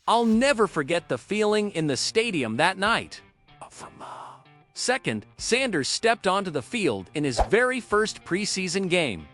I'll never forget the feeling in the stadium that night. Second, Sanders stepped onto the field in his very first preseason game.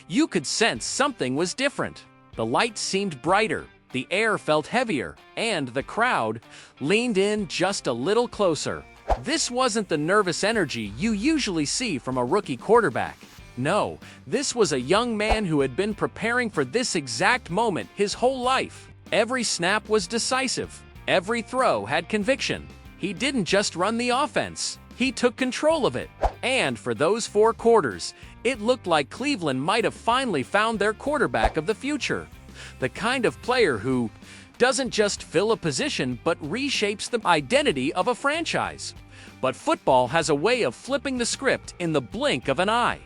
You could sense something was different. The lights seemed brighter, the air felt heavier, and the crowd leaned in just a little closer. This wasn't the nervous energy you usually see from a rookie quarterback. No, this was a young man who had been preparing for this exact moment his whole life. Every snap was decisive. Every throw had conviction. He didn't just run the offense. He took control of it. And for those 4 quarters, it looked like Cleveland might have finally found their quarterback of the future. The kind of player who doesn't just fill a position but reshapes the identity of a franchise. But football has a way of flipping the script in the blink of an eye.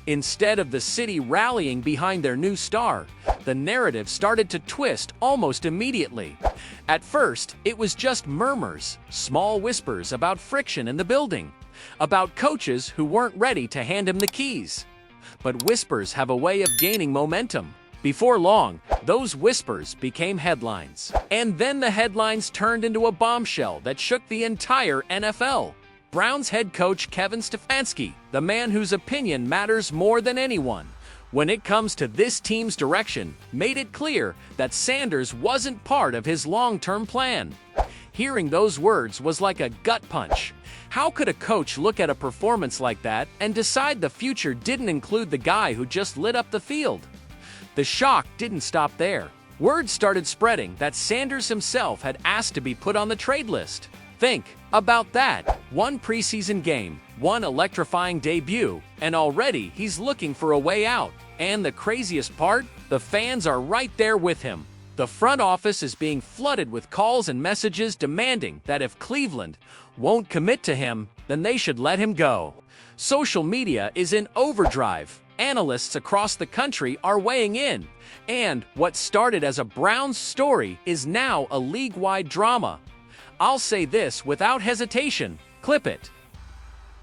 Instead of the city rallying behind their new star, the narrative started to twist almost immediately. At first, it was just murmurs, small whispers about friction in the building, about coaches who weren't ready to hand him the keys. But whispers have a way of gaining momentum. Before long, those whispers became headlines. And then the headlines turned into a bombshell that shook the entire NFL. Browns head coach Kevin Stefanski, the man whose opinion matters more than anyone, when it comes to this team's direction, made it clear that Sanders wasn't part of his long-term plan. Hearing those words was like a gut punch. How could a coach look at a performance like that and decide the future didn't include the guy who just lit up the field? The shock didn't stop there. Word started spreading that Sanders himself had asked to be put on the trade list. Think about that. One preseason game, one electrifying debut, and already he's looking for a way out. And the craziest part? The fans are right there with him. The front office is being flooded with calls and messages demanding that if Cleveland won't commit to him, then they should let him go. Social media is in overdrive. Analysts across the country are weighing in. And what started as a Browns story is now a league-wide drama. I'll say this without hesitation. Clip it.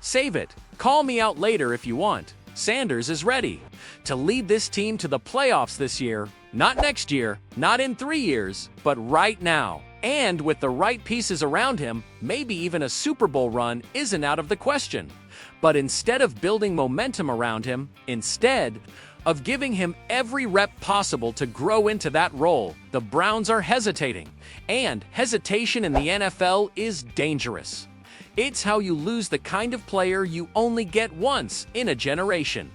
Save it. Call me out later if you want. Sanders is ready to lead this team to the playoffs this year. Not next year, not in 3 years, but right now. And with the right pieces around him, maybe even a Super Bowl run isn't out of the question. But instead of building momentum around him, instead of giving him every rep possible to grow into that role, the Browns are hesitating. And hesitation in the NFL is dangerous. It's how you lose the kind of player you only get once in a generation.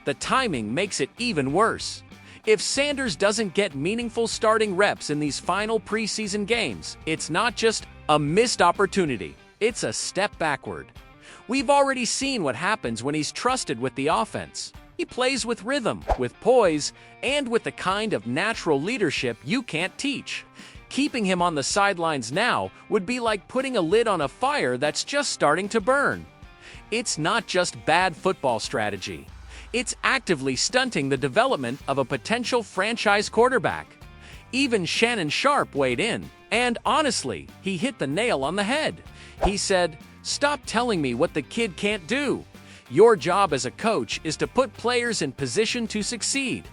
The timing makes it even worse. If Sanders doesn't get meaningful starting reps in these final preseason games, it's not just a missed opportunity, it's a step backward. We've already seen what happens when he's trusted with the offense. He plays with rhythm, with poise, and with the kind of natural leadership you can't teach. Keeping him on the sidelines now would be like putting a lid on a fire that's just starting to burn. It's not just bad football strategy. It's actively stunting the development of a potential franchise quarterback. Even Shannon Sharpe weighed in, and honestly, he hit the nail on the head. He said, "Stop telling me what the kid can't do. Your job as a coach is to put players in position to succeed.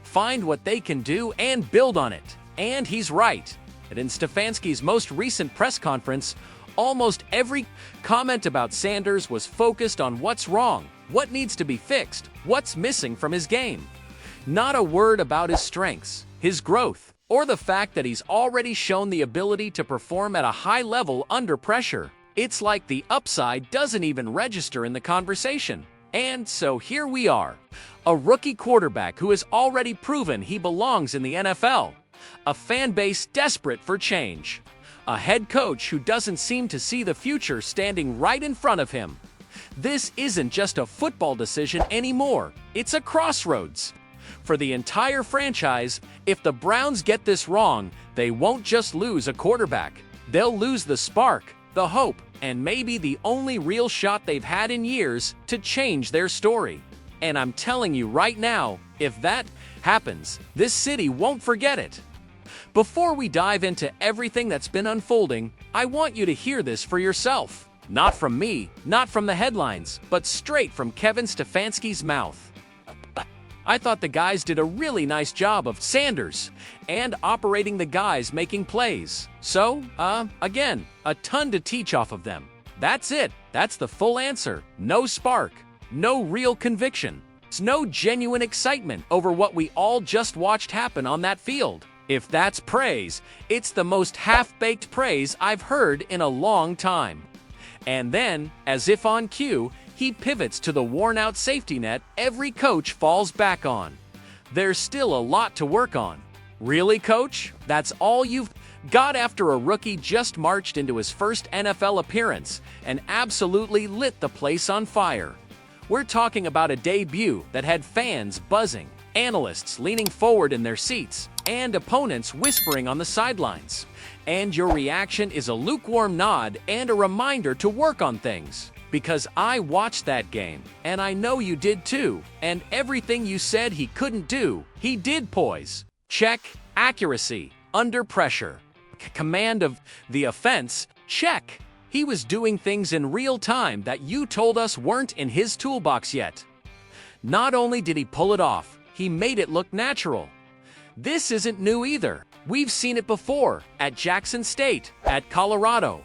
Find what they can do and build on it." And he's right. And in Stefanski's most recent press conference, almost every comment about Sanders was focused on what's wrong, what needs to be fixed, what's missing from his game. Not a word about his strengths, his growth, or the fact that he's already shown the ability to perform at a high level under pressure. It's like the upside doesn't even register in the conversation. And so here we are, a rookie quarterback who has already proven he belongs in the NFL, a fan base desperate for change, a head coach who doesn't seem to see the future standing right in front of him. This isn't just a football decision anymore, it's a crossroads. For the entire franchise, if the Browns get this wrong, they won't just lose a quarterback. They'll lose the spark, the hope, and maybe the only real shot they've had in years to change their story. And I'm telling you right now, if that happens, this city won't forget it. Before we dive into everything that's been unfolding, I want you to hear this for yourself. Not from me, not from the headlines, but straight from Kevin Stefanski's mouth. I thought the guys did a really nice job of Sanders and operating the guys making plays. So, again, a ton to teach off of them. That's it. That's the full answer. No spark. No real conviction. It's no genuine excitement over what we all just watched happen on that field. If that's praise, it's the most half-baked praise I've heard in a long time. And then, as if on cue, he pivots to the worn-out safety net every coach falls back on. There's still a lot to work on. Really, coach? That's all you've got after a rookie just marched into his first NFL appearance and absolutely lit the place on fire. We're talking about a debut that had fans buzzing, analysts leaning forward in their seats, and opponents whispering on the sidelines. And your reaction is a lukewarm nod and a reminder to work on things. Because I watched that game, and I know you did too, and everything you said he couldn't do, he did. Poise, check. Accuracy, under pressure. Command of the offense, check. He was doing things in real time that you told us weren't in his toolbox yet. Not only did he pull it off, he made it look natural. This isn't new either. We've seen it before, at Jackson State, at Colorado.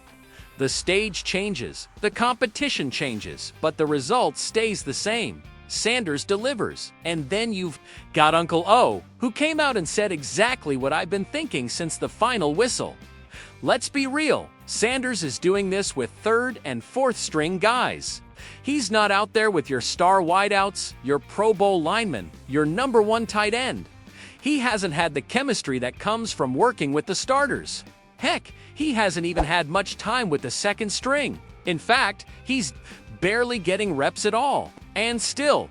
The stage changes, the competition changes, but the result stays the same. Sanders delivers, and then you've got Uncle O, who came out and said exactly what I've been thinking since the final whistle. Let's be real, Sanders is doing this with third and fourth string guys. He's not out there with your star wideouts, your Pro Bowl lineman, your number one tight end. He hasn't had the chemistry that comes from working with the starters. Heck, he hasn't even had much time with the second string. In fact, he's barely getting reps at all. And still,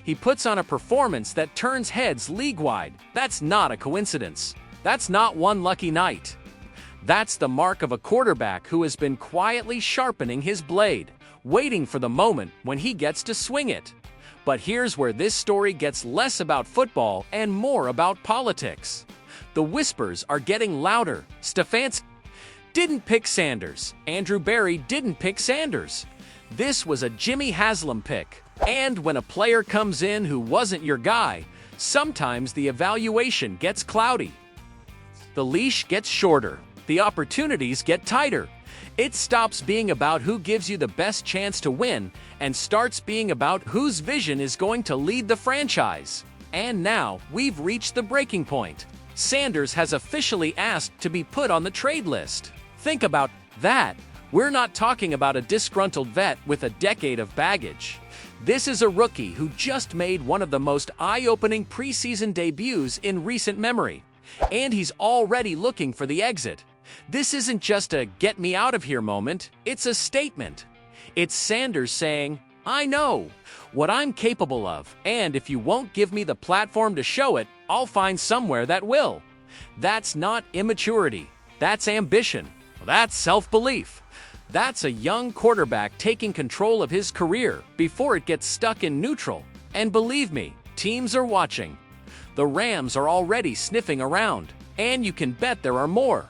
he puts on a performance that turns heads league-wide. That's not a coincidence. That's not one lucky night. That's the mark of a quarterback who has been quietly sharpening his blade, waiting for the moment when he gets to swing it. But here's where this story gets less about football and more about politics. The whispers are getting louder. Stefanski didn't pick Sanders. Andrew Berry didn't pick Sanders. This was a Jimmy Haslam pick. And when a player comes in who wasn't your guy, sometimes the evaluation gets cloudy. The leash gets shorter. The opportunities get tighter. It stops being about who gives you the best chance to win and starts being about whose vision is going to lead the franchise. And now, we've reached the breaking point. Sanders has officially asked to be put on the trade list. Think about that. We're not talking about a disgruntled vet with a decade of baggage. This is a rookie who just made one of the most eye-opening preseason debuts in recent memory. And he's already looking for the exit. This isn't just a get-me-out-of-here moment, it's a statement. It's Sanders saying, I know what I'm capable of, and if you won't give me the platform to show it, I'll find somewhere that will. That's not immaturity. That's ambition. That's self-belief. That's a young quarterback taking control of his career before it gets stuck in neutral. And believe me, teams are watching. The Rams are already sniffing around, and you can bet there are more.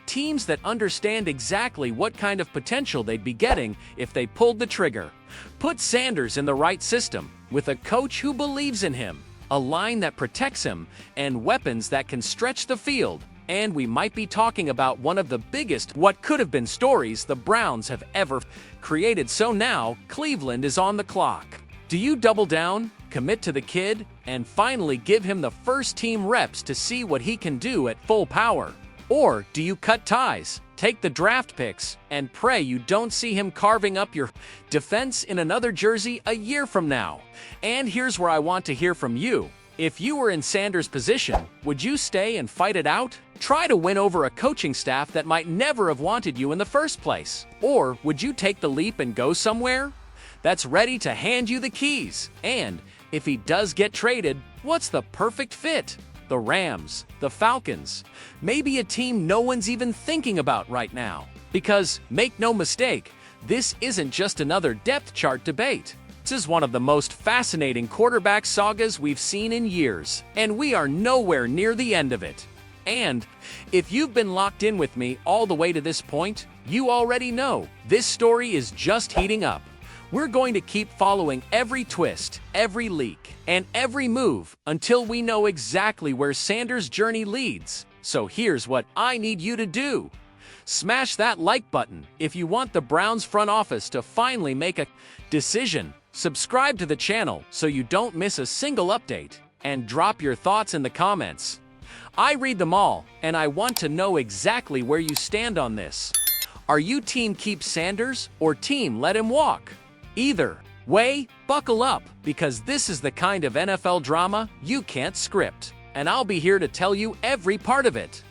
Teams that understand exactly what kind of potential they'd be getting if they pulled the trigger. Put Sanders in the right system, with a coach who believes in him, a line that protects him, and weapons that can stretch the field, and we might be talking about one of the biggest what could have been stories the Browns have ever created. So now, Cleveland is on the clock. Do you double down, commit to the kid, and finally give him the first-team reps to see what he can do at full power? Or do you cut ties, take the draft picks, and pray you don't see him carving up your defense in another jersey a year from now? And here's where I want to hear from you. If you were in Sanders' position, would you stay and fight it out? Try to win over a coaching staff that might never have wanted you in the first place? Or would you take the leap and go somewhere that's ready to hand you the keys? And if he does get traded, what's the perfect fit? The Rams, the Falcons, maybe a team no one's even thinking about right now. Because, make no mistake, this isn't just another depth chart debate. This is one of the most fascinating quarterback sagas we've seen in years, and we are nowhere near the end of it. And if you've been locked in with me all the way to this point, you already know this story is just heating up. We're going to keep following every twist, every leak, and every move until we know exactly where Sanders' journey leads. So here's what I need you to do. Smash that like button if you want the Browns front office to finally make a decision. Subscribe to the channel so you don't miss a single update, and drop your thoughts in the comments. I read them all, and I want to know exactly where you stand on this. Are you team keep Sanders or team let him walk? Either way, buckle up, because this is the kind of NFL drama you can't script, and I'll be here to tell you every part of it.